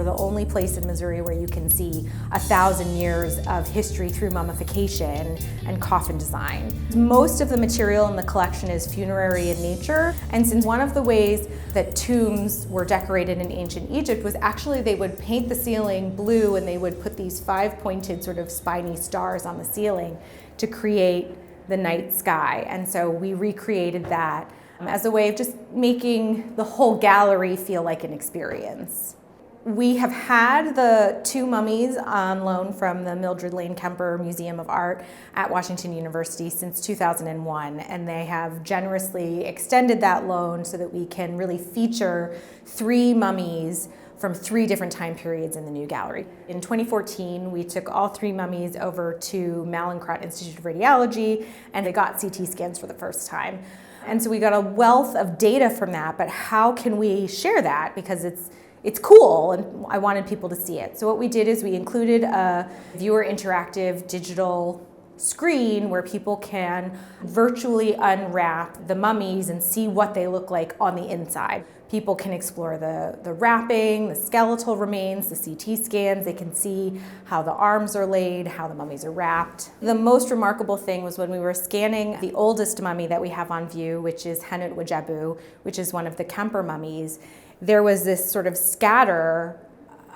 we're the only place in Missouri where you can see 1,000 years of history through mummification and coffin design. Most of the material in the collection is funerary in nature, and since one of the ways that tombs were decorated in ancient Egypt was actually they would paint the ceiling blue and they would put these 5-pointed sort of spiny stars on the ceiling to create the night sky. And so we recreated that as a way of just making the whole gallery feel like an experience. We have had the 2 mummies on loan from the Mildred Lane Kemper Museum of Art at Washington University since 2001, and they have generously extended that loan so that we can really feature 3 mummies from 3 different time periods in the new gallery. In 2014, we took all 3 mummies over to Mallinckrodt Institute of Radiology, and they got CT scans for the first time. And so we got a wealth of data from that, but how can we share that? Because it's cool, and I wanted people to see it. So what we did is we included a viewer interactive digital screen where people can virtually unwrap the mummies and see what they look like on the inside. People can explore the wrapping, the skeletal remains, the CT scans. They can see how the arms are laid, how the mummies are wrapped. The most remarkable thing was when we were scanning the oldest mummy that we have on view, which is Henut Wajabu, which is one of the Kemper mummies. There was this sort of scatter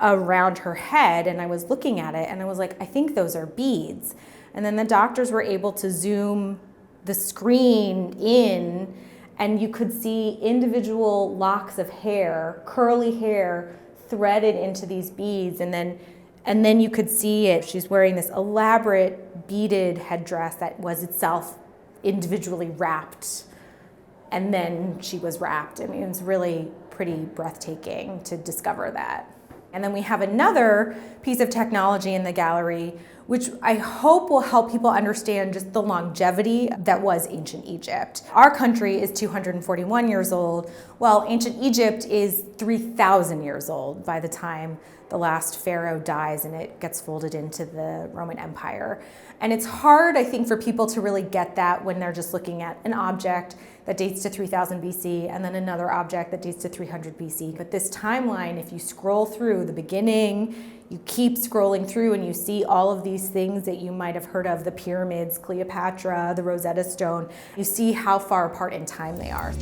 around her head, and I was looking at it and I was like, I think those are beads. And then the doctors were able to zoom the screen in, and you could see individual locks of hair, curly hair, threaded into these beads, and then you could see it. She's wearing this elaborate beaded headdress that was itself individually wrapped, and then she was wrapped. I mean, it was really pretty breathtaking to discover that. And then we have another piece of technology in the gallery, which I hope will help people understand just the longevity that was ancient Egypt. Our country is 241 years old, while ancient Egypt is 3,000 years old by the time the last pharaoh dies and it gets folded into the Roman Empire. And it's hard, I think, for people to really get that when they're just looking at an object that dates to 3000 BC and then another object that dates to 300 BC. But this timeline, if you scroll through the beginning, you keep scrolling through and you see all of these things that you might have heard of, the pyramids, Cleopatra, the Rosetta Stone. You see how far apart in time they are.